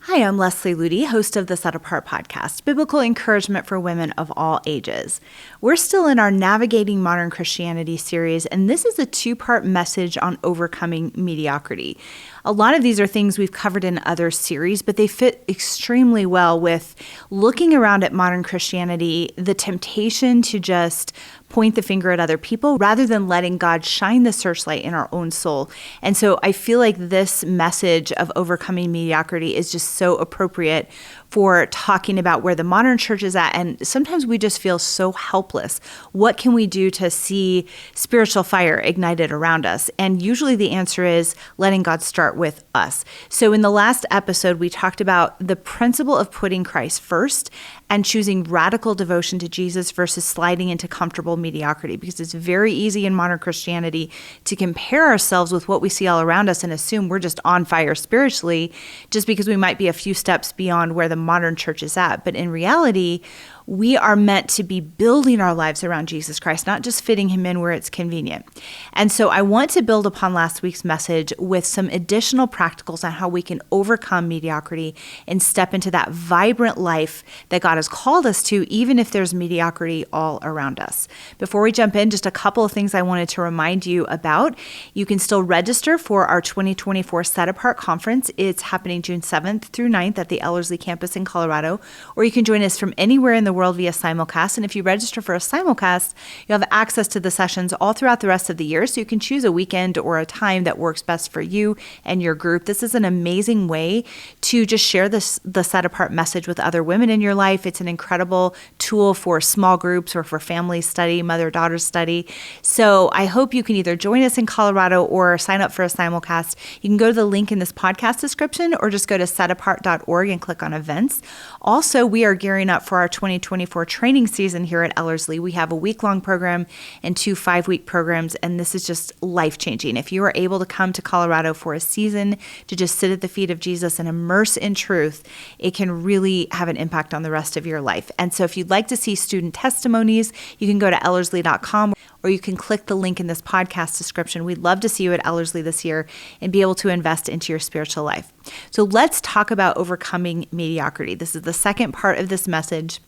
Hi, I'm Leslie Ludy, host of the Set Apart podcast, biblical encouragement for women of all ages. We're still in our Navigating Modern Christianity series, and this is a two-part message on overcoming mediocrity. A lot of these are things we've covered in other series, but they fit extremely well with looking around at modern Christianity, the temptation to just point the finger at other people rather than letting God shine the searchlight in our own soul. And so I feel like this message of overcoming mediocrity is just so appropriate for talking about where the modern church is at. And sometimes we just feel so helpless. What can we do to see spiritual fire ignited around us? And usually the answer is letting God start with us. So in the last episode, we talked about the principle of putting Christ first and choosing radical devotion to Jesus versus sliding into comfortable mediocrity, because it's very easy in modern Christianity to compare ourselves with what we see all around us and assume we're just on fire spiritually just because we might be a few steps beyond where the modern church is at. But in reality, we are meant to be building our lives around Jesus Christ, not just fitting him in where it's convenient. And so I want to build upon last week's message with some additional practicals on how we can overcome mediocrity and step into that vibrant life that God has called us to, even if there's mediocrity all around us. Before we jump in, just a couple of things I wanted to remind you about. You can still register for our 2024 Set Apart Conference. It's happening June 7th through 9th at the Ellerslie campus in Colorado, or you can join us from anywhere in the world via simulcast. And if you register for a simulcast, you'll have access to the sessions all throughout the rest of the year. So you can choose a weekend or a time that works best for you and your group. This is an amazing way to just share the Set Apart message with other women in your life. It's an incredible tool for small groups or for family study, mother-daughter study. So I hope you can either join us in Colorado or sign up for a simulcast. You can go to the link in this podcast description or just go to setapart.org and click on events. Also, we are gearing up for our 2024 training season here at Ellerslie. We have a week-long program and 2 5-week programs, and this is just life-changing. If you are able to come to Colorado for a season to just sit at the feet of Jesus and immerse in truth, it can really have an impact on the rest of your life. And so if you'd like to see student testimonies, you can go to ellerslie.com, or you can click the link in this podcast description. We'd love to see you at Ellerslie this year and be able to invest into your spiritual life. So let's talk about overcoming mediocrity. This is the second part of this message.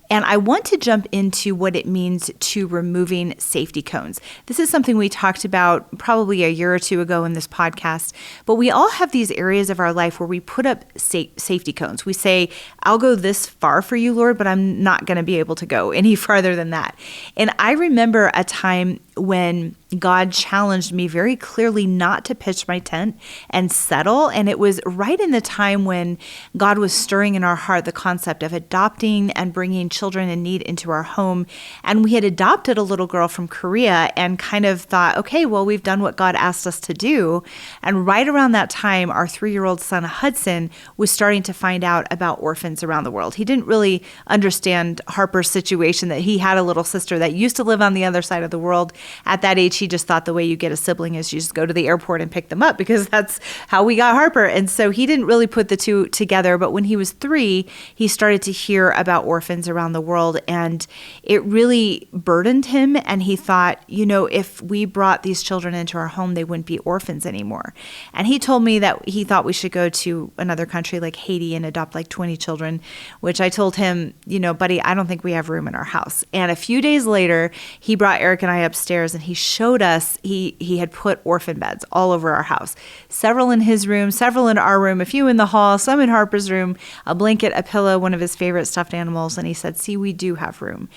And I want to jump into what it means to removing safety cones. This is something we talked about probably a year or two ago in this podcast, but we all have these areas of our life where we put up safety cones. We say, I'll go this far for you, Lord, but I'm not going to be able to go any farther than that. And I remember a time when God challenged me very clearly not to pitch my tent and settle. And it was right in the time when God was stirring in our heart the concept of adopting and bringing children in need into our home. And we had adopted a little girl from Korea and kind of thought, okay, well, we've done what God asked us to do. And right around that time, our 3-year-old son, Hudson, was starting to find out about orphans around the world. He didn't really understand Harper's situation, that he had a little sister that used to live on the other side of the world. At that age, he just thought the way you get a sibling is you just go to the airport and pick them up, because that's how we got Harper. And so he didn't really put the two together. But when he was 3, he started to hear about orphans around the world, and it really burdened him. And he thought, if we brought these children into our home, they wouldn't be orphans anymore. And he told me that he thought we should go to another country like Haiti and adopt like 20 children, which I told him, buddy, I don't think we have room in our house. And a few days later, he brought Eric and I upstairs and he showed us, he had put orphan beds all over our house, several in his room, several in our room, a few in the hall, some in Harper's room, a blanket, a pillow, one of his favorite stuffed animals. And he said, see, we do have room.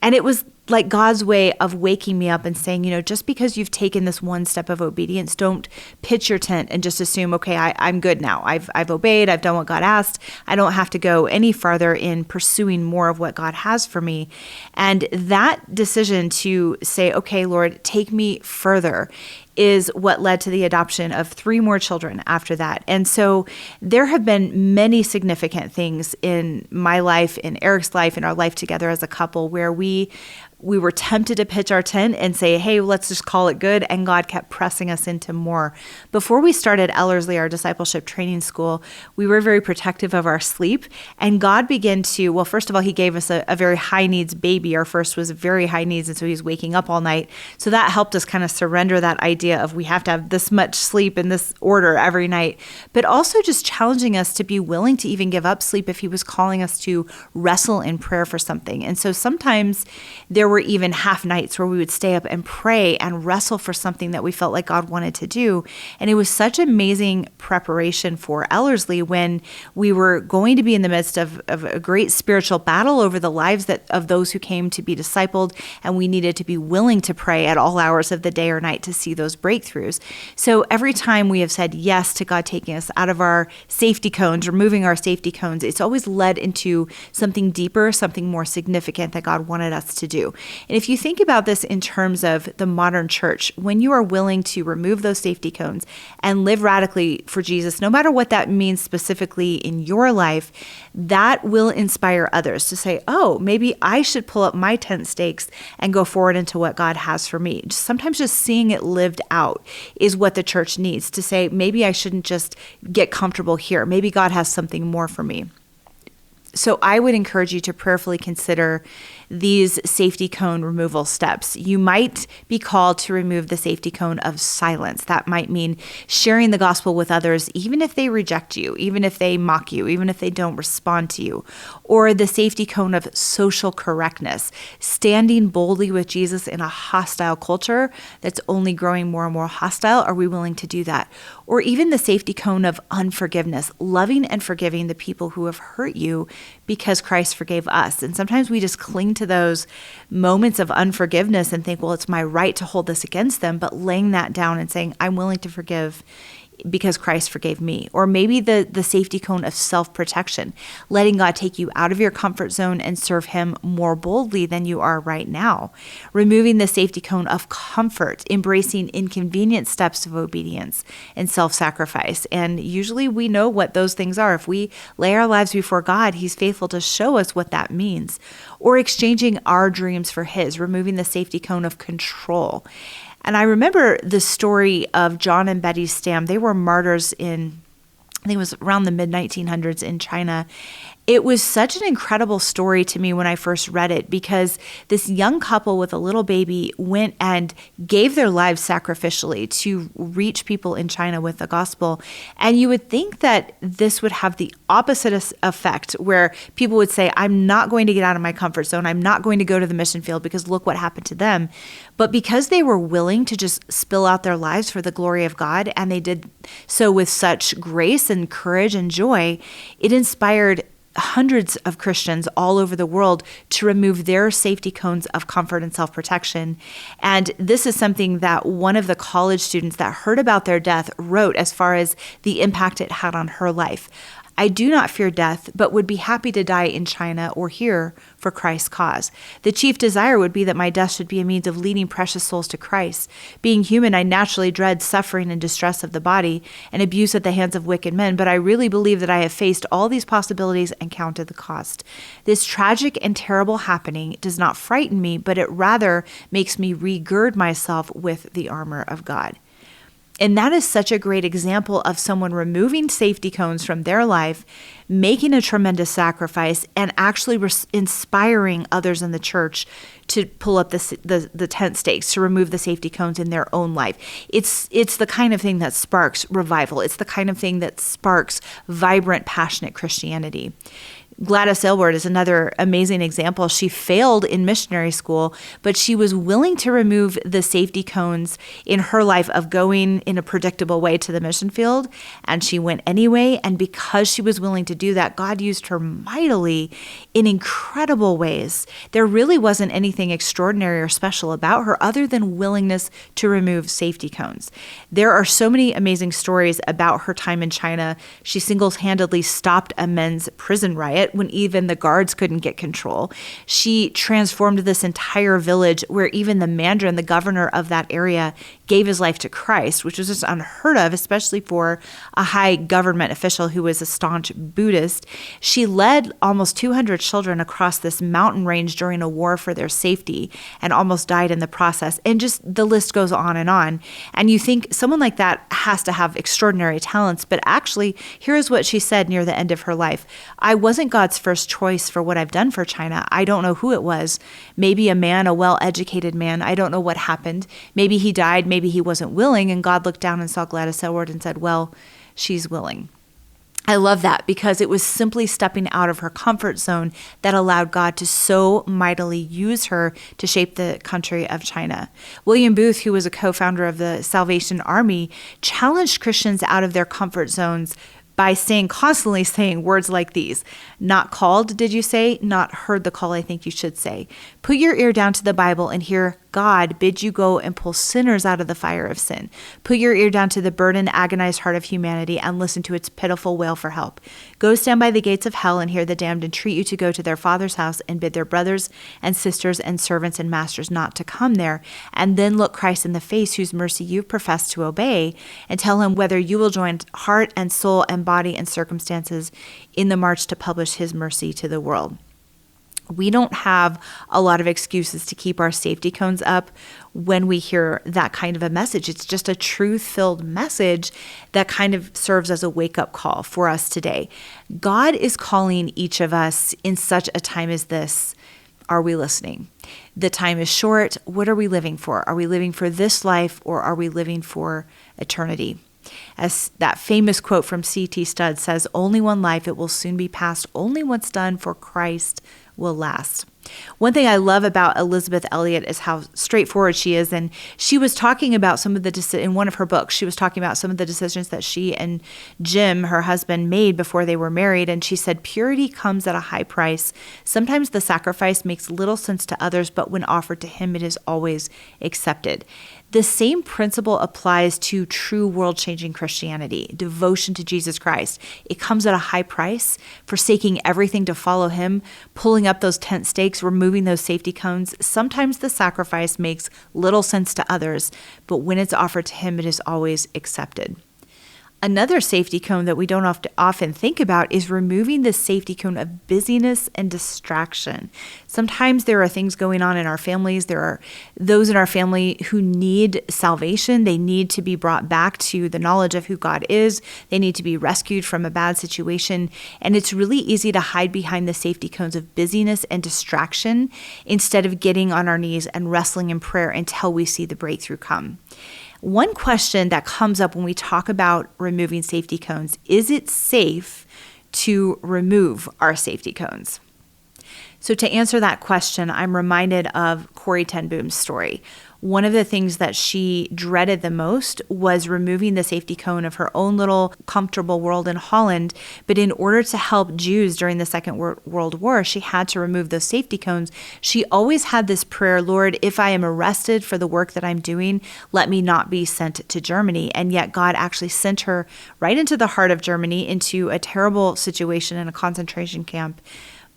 And it was like God's way of waking me up and saying, just because you've taken this one step of obedience, don't pitch your tent and just assume, okay, I'm good now. I've obeyed. I've done what God asked. I don't have to go any farther in pursuing more of what God has for me. And that decision to say, okay, Lord, take me further, is what led to the adoption of 3 more children after that. And so there have been many significant things in my life, in Eric's life, in our life together as a couple, where we we were tempted to pitch our tent and say, hey, let's just call it good. And God kept pressing us into more. Before we started Ellerslie, our discipleship training school, we were very protective of our sleep. And God began to, well, first of all, he gave us a very high needs baby. Our first was very high needs. And so he's waking up all night. So that helped us kind of surrender that idea of we have to have this much sleep in this order every night, but also just challenging us to be willing to even give up sleep if he was calling us to wrestle in prayer for something. And so sometimes there were even half nights where we would stay up and pray and wrestle for something that we felt like God wanted to do. And it was such amazing preparation for Ellerslie when we were going to be in the midst of a great spiritual battle over the lives of those who came to be discipled, and we needed to be willing to pray at all hours of the day or night to see those breakthroughs. So every time we have said yes to God taking us out of our safety cones, removing our safety cones, it's always led into something deeper, something more significant that God wanted us to do. And if you think about this in terms of the modern church, when you are willing to remove those safety cones and live radically for Jesus, no matter what that means specifically in your life, that will inspire others to say, oh, maybe I should pull up my tent stakes and go forward into what God has for me. Sometimes just seeing it lived out is what the church needs to say, maybe I shouldn't just get comfortable here. Maybe God has something more for me. So I would encourage you to prayerfully consider these safety cone removal steps. You might be called to remove the safety cone of silence. That might mean sharing the gospel with others, even if they reject you, even if they mock you, even if they don't respond to you. Or the safety cone of social correctness, standing boldly with Jesus in a hostile culture that's only growing more and more hostile. Are we willing to do that? Or even the safety cone of unforgiveness, loving and forgiving the people who have hurt you because Christ forgave us. And sometimes we just cling to those moments of unforgiveness and think, well, it's my right to hold this against them, but laying that down and saying, I'm willing to forgive because Christ forgave me. Or maybe the safety cone of self-protection, letting God take you out of your comfort zone and serve him more boldly than you are right now. Removing the safety cone of comfort, embracing inconvenient steps of obedience and self-sacrifice. And usually we know what those things are. If we lay our lives before God, he's faithful to show us what that means. Or exchanging our dreams for his, removing the safety cone of control. And I remember the story of John and Betty Stam. They were martyrs in, I think it was around the mid-1900s in China. It was such an incredible story to me when I first read it, because this young couple with a little baby went and gave their lives sacrificially to reach people in China with the gospel. And you would think that this would have the opposite effect, where people would say, I'm not going to get out of my comfort zone. I'm not going to go to the mission field because look what happened to them. But because they were willing to just spill out their lives for the glory of God, and they did so with such grace and courage and joy, it inspired hundreds of Christians all over the world to remove their safety cones of comfort and self-protection. And this is something that one of the college students that heard about their death wrote as far as the impact it had on her life. I do not fear death, but would be happy to die in China or here for Christ's cause. The chief desire would be that my death should be a means of leading precious souls to Christ. Being human, I naturally dread suffering and distress of the body and abuse at the hands of wicked men, but I really believe that I have faced all these possibilities and counted the cost. This tragic and terrible happening does not frighten me, but it rather makes me regird myself with the armor of God. And that is such a great example of someone removing safety cones from their life, making a tremendous sacrifice, and actually inspiring others in the church to pull up the tent stakes, to remove the safety cones in their own life. It's the kind of thing that sparks revival. It's the kind of thing that sparks vibrant, passionate Christianity. Gladys Aylward is another amazing example. She failed in missionary school, but she was willing to remove the safety cones in her life of going in a predictable way to the mission field, and she went anyway. And because she was willing to do that, God used her mightily in incredible ways. There really wasn't anything extraordinary or special about her other than willingness to remove safety cones. There are so many amazing stories about her time in China. She single-handedly stopped a men's prison riot when even the guards couldn't get control. She transformed this entire village where even the mandarin, the governor of that area, gave his life to Christ, which was just unheard of, especially for a high government official who was a staunch Buddhist. She led almost 200 children across this mountain range during a war for their safety and almost died in the process. And just the list goes on. And you think someone like that has to have extraordinary talents. But actually, here's what she said near the end of her life. I wasn't God's first choice for what I've done for China. I don't know who it was. Maybe a man, a well-educated man. I don't know what happened. Maybe he died. Maybe he wasn't willing. And God looked down and saw Gladys Aylward and said, well, she's willing. I love that because it was simply stepping out of her comfort zone that allowed God to so mightily use her to shape the country of China. William Booth, who was a co-founder of the Salvation Army, challenged Christians out of their comfort zones by constantly saying words like these. Not called, did you say? Not heard the call, I think you should say. Put your ear down to the Bible and hear God bid you go and pull sinners out of the fire of sin. Put your ear down to the burdened, agonized heart of humanity and listen to its pitiful wail for help. Go stand by the gates of hell and hear the damned entreat you to go to their Father's house and bid their brothers and sisters and servants and masters not to come there. And then look Christ in the face, whose mercy you profess to obey, and tell him whether you will join heart and soul and body and circumstances in the march to publish his mercy to the world. We don't have a lot of excuses to keep our safety cones up when we hear that kind of a message. It's just a truth-filled message that kind of serves as a wake-up call for us today. God is calling each of us in such a time as this. Are we listening? The time is short. What are we living for? Are we living for this life or are we living for eternity? As that famous quote from C.T. Studd says, only one life, it will soon be past. Only what's done for Christ will last. One thing I love about Elizabeth Elliot is how straightforward she is. And she was talking about some of the, in one of her books, she was talking about some of the decisions that she and Jim, her husband, made before they were married. And she said, purity comes at a high price. Sometimes the sacrifice makes little sense to others, but when offered to him, it is always accepted. The same principle applies to true world-changing Christianity, devotion to Jesus Christ. It comes at a high price, forsaking everything to follow him, pulling up those tent stakes, removing those safety cones. Sometimes the sacrifice makes little sense to others, but when it's offered to him, it is always accepted. Another safety cone that we don't often think about is removing the safety cone of busyness and distraction. Sometimes there are things going on in our families. There are those in our family who need salvation. They need to be brought back to the knowledge of who God is. They need to be rescued from a bad situation. And it's really easy to hide behind the safety cones of busyness and distraction instead of getting on our knees and wrestling in prayer until we see the breakthrough come. One question that comes up when we talk about removing safety cones, is it safe to remove our safety cones? So to answer that question, I'm reminded of Corrie ten Boom's story. One of the things that she dreaded the most was removing the safety cone of her own little comfortable world in Holland. But in order to help Jews during the Second World War, she had to remove those safety cones. She always had this prayer, Lord, if I am arrested for the work that I'm doing, let me not be sent to Germany. And yet God actually sent her right into the heart of Germany, into a terrible situation in a concentration camp.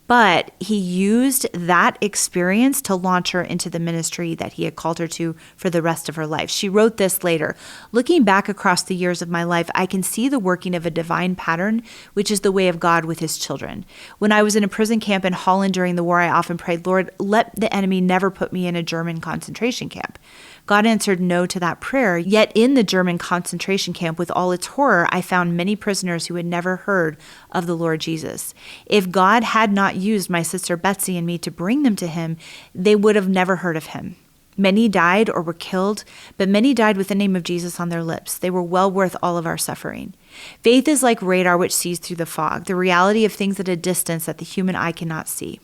But he used that experience to launch her into the ministry that he had called her to for the rest of her life. She wrote this later. Looking back across the years of my life, I can see the working of a divine pattern, which is the way of God with his children. When I was in a prison camp in Holland during the war, I often prayed, Lord, let the enemy never put me in a German concentration camp. God answered no to that prayer, yet in the German concentration camp with all its horror, I found many prisoners who had never heard of the Lord Jesus. If God had not used my sister Betsy and me to bring them to him, they would have never heard of him. Many died or were killed, but many died with the name of Jesus on their lips. They were well worth all of our suffering. Faith is like radar which sees through the fog, the reality of things at a distance that the human eye cannot see.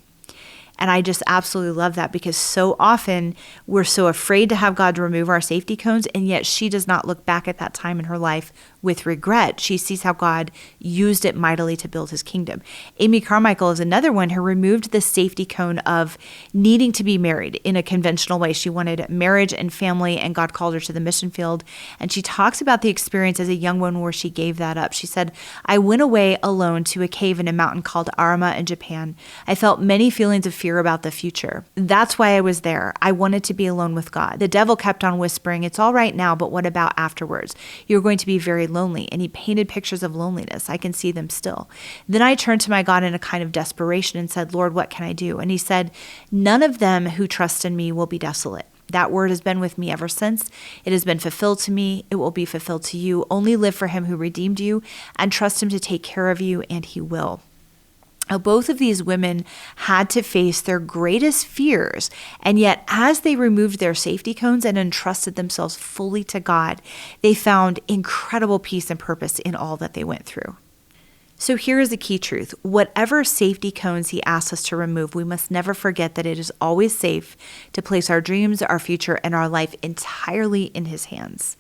And I just absolutely love that because so often we're so afraid to have God remove our safety cones, and yet she does not look back at that time in her life with regret. She sees how God used it mightily to build his kingdom. Amy Carmichael is another one who removed the safety cone of needing to be married in a conventional way. She wanted marriage and family, and God called her to the mission field. And she talks about the experience as a young woman where she gave that up. She said, I went away alone to a cave in a mountain called Arama in Japan. I felt many feelings of fear fear about the future. That's why I was there. I wanted to be alone with God. The devil kept on whispering, it's all right now, but what about afterwards? You're going to be very lonely. And he painted pictures of loneliness. I can see them still. Then I turned to my God in a kind of desperation and said, Lord, what can I do? And he said, none of them who trust in me will be desolate. That word has been with me ever since. It has been fulfilled to me. It will be fulfilled to you. Only live for him who redeemed you and trust him to take care of you, and he will. Now, both of these women had to face their greatest fears, and yet as they removed their safety cones and entrusted themselves fully to God, they found incredible peace and purpose in all that they went through. So here is the key truth. Whatever safety cones he asks us to remove, we must never forget that it is always safe to place our dreams, our future, and our life entirely in his hands,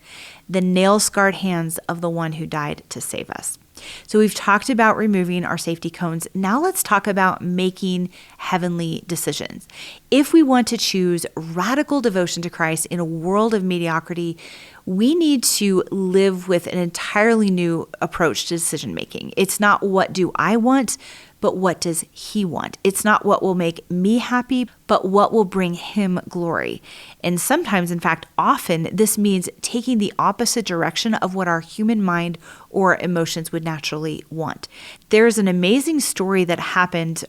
the nail-scarred hands of the one who died to save us. So we've talked about removing our safety cones. Now let's talk about making heavenly decisions. If we want to choose radical devotion to Christ in a world of mediocrity, we need to live with an entirely new approach to decision making. It's not what do I want, but what does he want? It's not what will make me happy, but what will bring him glory. And sometimes, in fact, often, this means taking the opposite direction of what our human mind or emotions would naturally want. There's an amazing story that happened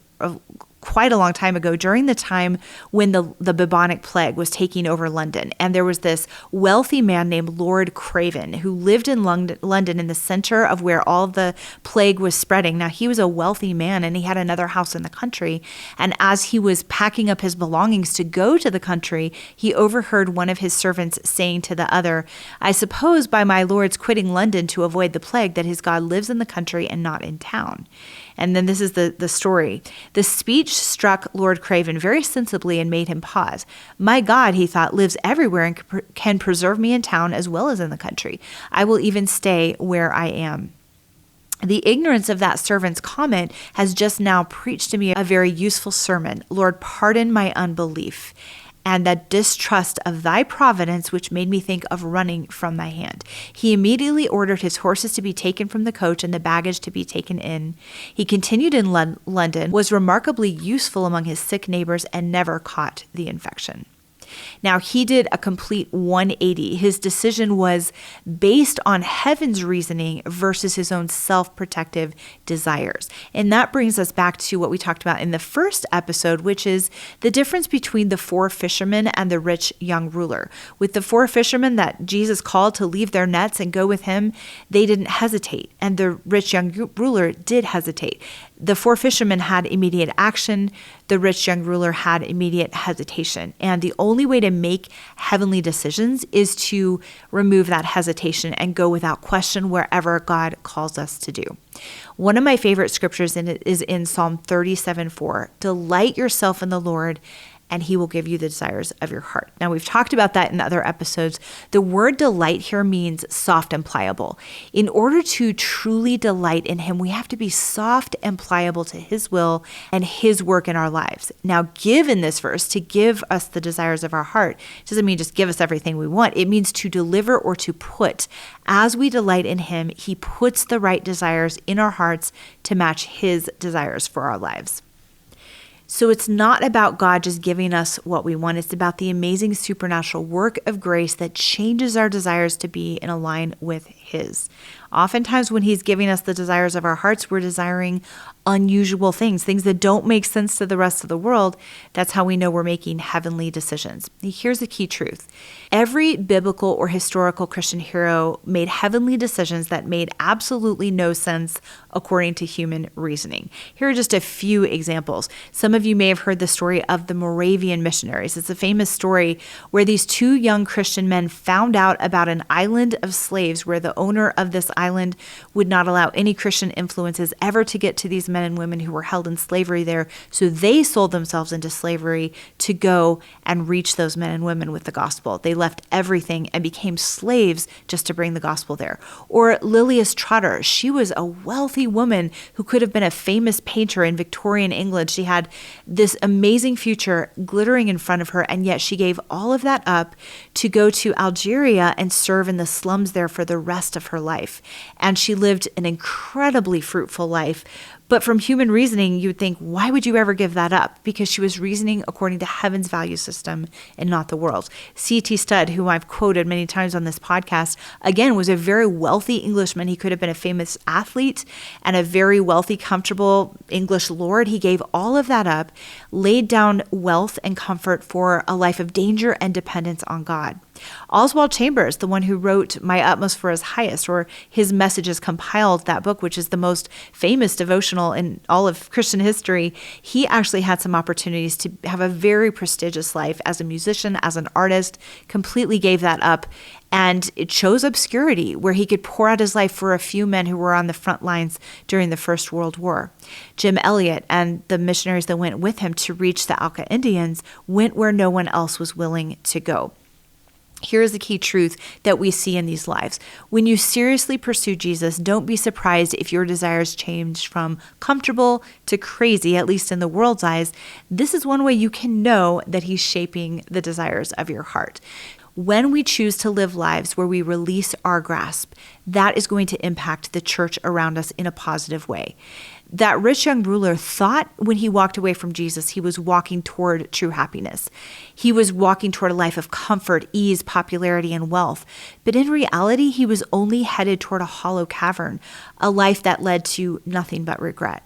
quite a long time ago during the time when the bubonic plague was taking over London. And there was this wealthy man named Lord Craven who lived in London in the center of where all the plague was spreading. Now, he was a wealthy man and he had another house in the country. And as he was packing up his belongings to go to the country, he overheard one of his servants saying to the other, I suppose by my lord's quitting London to avoid the plague that his God lives in the country and not in town. And then this is the story. The speech struck Lord Craven very sensibly and made him pause. My God, he thought, lives everywhere and can preserve me in town as well as in the country. I will even stay where I am. The ignorance of that servant's comment has just now preached to me a very useful sermon. Lord, pardon my unbelief and that distrust of thy providence, which made me think of running from thy hand. He immediately ordered his horses to be taken from the coach and the baggage to be taken in. He continued in London, was remarkably useful among his sick neighbors, and never caught the infection. Now, he did a complete 180. His decision was based on heaven's reasoning versus his own self-protective desires. And that brings us back to what we talked about in the first episode, which is the difference between the 4 fishermen and the rich young ruler. With the 4 fishermen that Jesus called to leave their nets and go with him, they didn't hesitate. And the rich young ruler did hesitate. The 4 fishermen had immediate action. The rich young ruler had immediate hesitation. And the only way to make heavenly decisions is to remove that hesitation and go without question wherever God calls us to do. One of my favorite scriptures is in Psalm 37:4. Delight yourself in the Lord, and he will give you the desires of your heart. Now, we've talked about that in other episodes. The word delight here means soft and pliable. In order to truly delight in him, we have to be soft and pliable to his will and his work in our lives. Now, give in this verse, to give us the desires of our heart, doesn't mean just give us everything we want. It means to deliver or to put. As we delight in him, he puts the right desires in our hearts to match his desires for our lives. So it's not about God just giving us what we want. It's about the amazing supernatural work of grace that changes our desires to be in line with his. Oftentimes when he's giving us the desires of our hearts, we're desiring unusual things that don't make sense to the rest of the world. That's how we know we're making heavenly decisions. Here's the key truth. Every biblical or historical Christian hero made heavenly decisions that made absolutely no sense according to human reasoning. Here are just a few examples. Some of you may have heard the story of the Moravian missionaries. It's a famous story where these 2 young Christian men found out about an island of slaves where the owner of this island would not allow any Christian influences ever to get to these men and women who were held in slavery there. So they sold themselves into slavery to go and reach those men and women with the gospel. They left everything and became slaves just to bring the gospel there. Or Lilias Trotter, she was a wealthy woman who could have been a famous painter in Victorian England. She had this amazing future glittering in front of her, and yet she gave all of that up to go to Algeria and serve in the slums there for the rest of her life. And she lived an incredibly fruitful life. But from human reasoning, you would think, why would you ever give that up? Because she was reasoning according to heaven's value system and not the world's. C.T. Studd, who I've quoted many times on this podcast, again, was a very wealthy Englishman. He could have been a famous athlete and a very wealthy, comfortable English lord. He gave all of that up, laid down wealth and comfort for a life of danger and dependence on God. Oswald Chambers, the one who wrote My Utmost for His Highest, or His Messages compiled that book, which is the most famous devotional in all of Christian history, he actually had some opportunities to have a very prestigious life as a musician, as an artist, completely gave that up, and it chose obscurity where he could pour out his life for a few men who were on the front lines during the First World War. Jim Elliot and the missionaries that went with him to reach the Auca Indians went where no one else was willing to go. Here's the key truth that we see in these lives. When you seriously pursue Jesus, don't be surprised if your desires change from comfortable to crazy, at least in the world's eyes. This is one way you can know that He's shaping the desires of your heart. When we choose to live lives where we release our grasp, that is going to impact the church around us in a positive way. That rich young ruler thought when he walked away from Jesus, he was walking toward true happiness. He was walking toward a life of comfort, ease, popularity, and wealth. But in reality, he was only headed toward a hollow cavern, a life that led to nothing but regret.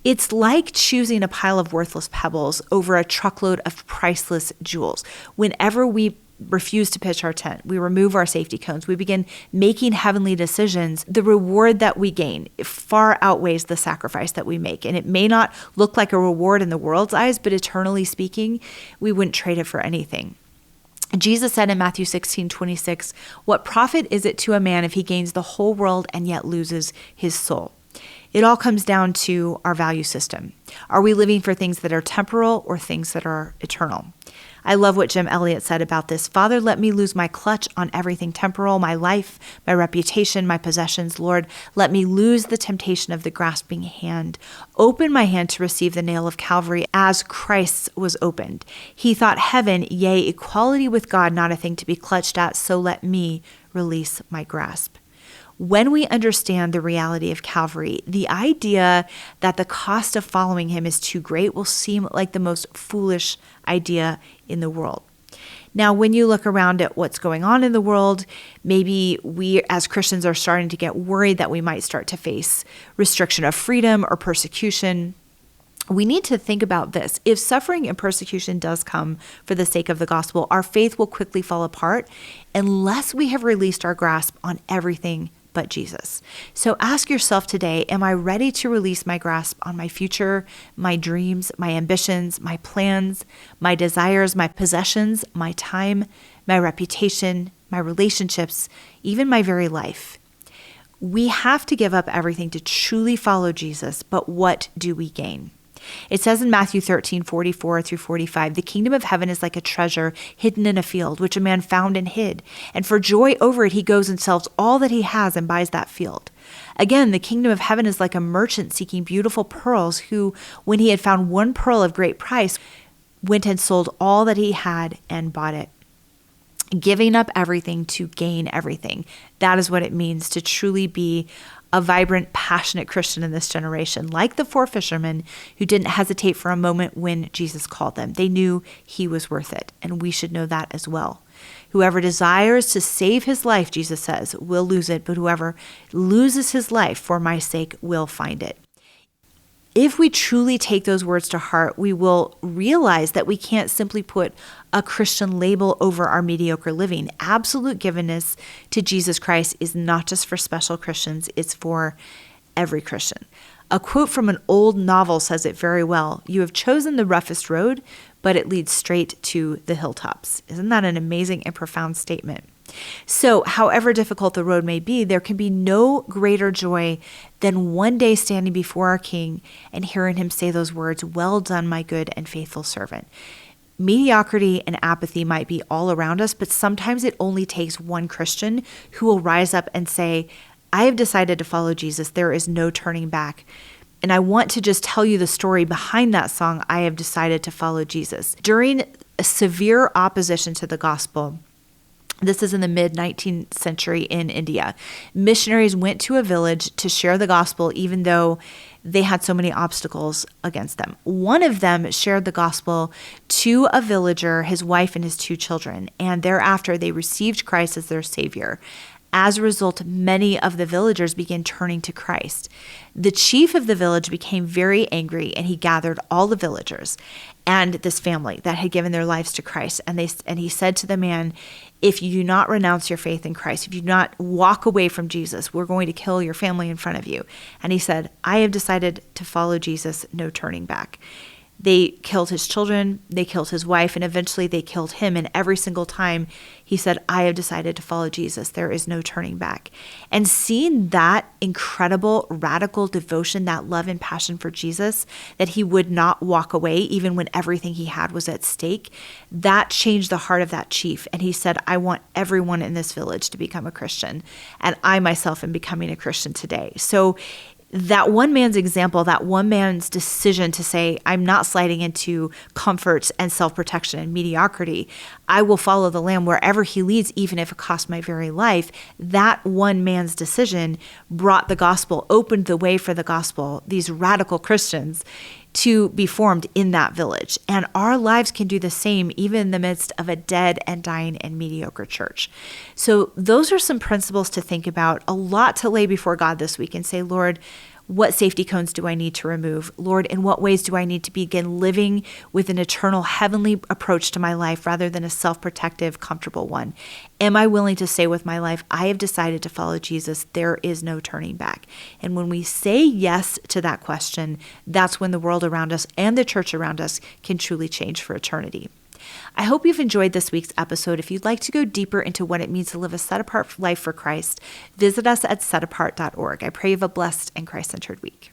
It's like choosing a pile of worthless pebbles over a truckload of priceless jewels. Whenever we refuse to pitch our tent, we remove our safety cones, we begin making heavenly decisions, the reward that we gain far outweighs the sacrifice that we make. And it may not look like a reward in the world's eyes, but eternally speaking, we wouldn't trade it for anything. Jesus said in Matthew 16:26, "What profit is it to a man if he gains the whole world and yet loses his soul?" It all comes down to our value system. Are we living for things that are temporal or things that are eternal? I love what Jim Elliot said about this. "Father, let me lose my clutch on everything temporal, my life, my reputation, my possessions. Lord, let me lose the temptation of the grasping hand. Open my hand to receive the nail of Calvary as Christ's was opened. He thought heaven, yea, equality with God, not a thing to be clutched at, so let me release my grasp." When we understand the reality of Calvary, the idea that the cost of following Him is too great will seem like the most foolish idea in the world. Now, when you look around at what's going on in the world, maybe we as Christians are starting to get worried that we might start to face restriction of freedom or persecution. We need to think about this. If suffering and persecution does come for the sake of the gospel, our faith will quickly fall apart unless we have released our grasp on everything but Jesus. So ask yourself today, am I ready to release my grasp on my future, my dreams, my ambitions, my plans, my desires, my possessions, my time, my reputation, my relationships, even my very life? We have to give up everything to truly follow Jesus, but what do we gain? It says in Matthew 13:44 through 45, "The kingdom of heaven is like a treasure hidden in a field, which a man found and hid. And for joy over it, he goes and sells all that he has and buys that field. Again, the kingdom of heaven is like a merchant seeking beautiful pearls, who, when he had found one pearl of great price, went and sold all that he had and bought it." Giving up everything to gain everything. That is what it means to truly be a vibrant, passionate Christian in this generation, like the 4 fishermen who didn't hesitate for a moment when Jesus called them. They knew He was worth it, and we should know that as well. Whoever desires to save his life, Jesus says, will lose it, but whoever loses his life for my sake will find it. If we truly take those words to heart, we will realize that we can't simply put a Christian label over our mediocre living. Absolute givenness to Jesus Christ is not just for special Christians, it's for every Christian. A quote from an old novel says it very well. "You have chosen the roughest road, but it leads straight to the hilltops." Isn't that an amazing and profound statement? So, however difficult the road may be, there can be no greater joy than one day standing before our King and hearing Him say those words, "Well done, my good and faithful servant." Mediocrity and apathy might be all around us, but sometimes it only takes one Christian who will rise up and say, "I have decided to follow Jesus. There is no turning back." And I want to just tell you the story behind that song, "I have decided to follow Jesus." During a severe opposition to the gospel, This is in the mid-19th century in India. Missionaries went to a village to share the gospel, even though they had so many obstacles against them. One of them shared the gospel to a villager, his wife and his 2 children, and thereafter they received Christ as their savior. As a result, many of the villagers began turning to Christ. The chief of the village became very angry, and he gathered all the villagers and this family that had given their lives to Christ. And he said to the man, if you do not renounce your faith in Christ, if you do not walk away from Jesus, we're going to kill your family in front of you. And he said, I have decided to follow Jesus, no turning back. They killed his children, they killed his wife, and eventually they killed him. And every single time he said, I have decided to follow Jesus. There is no turning back. And seeing that incredible, radical devotion, that love and passion for Jesus, that he would not walk away even when everything he had was at stake, that changed the heart of that chief. And he said, I want everyone in this village to become a Christian. And I myself am becoming a Christian today. So that one man's example, that one man's decision to say, I'm not sliding into comfort and self-protection and mediocrity. I will follow the Lamb wherever he leads, even if it costs my very life. That one man's decision brought the gospel, opened the way for the gospel, these radical Christians, to be formed in that village. And our lives can do the same, even in the midst of a dead and dying and mediocre church. So those are some principles to think about, a lot to lay before God this week and say, Lord, what safety cones do I need to remove? Lord, in what ways do I need to begin living with an eternal heavenly approach to my life rather than a self-protective, comfortable one? Am I willing to say with my life, I have decided to follow Jesus, there is no turning back? And when we say yes to that question, that's when the world around us and the church around us can truly change for eternity. I hope you've enjoyed this week's episode. If you'd like to go deeper into what it means to live a set-apart life for Christ, visit us at setapart.org. I pray you have a blessed and Christ-centered week.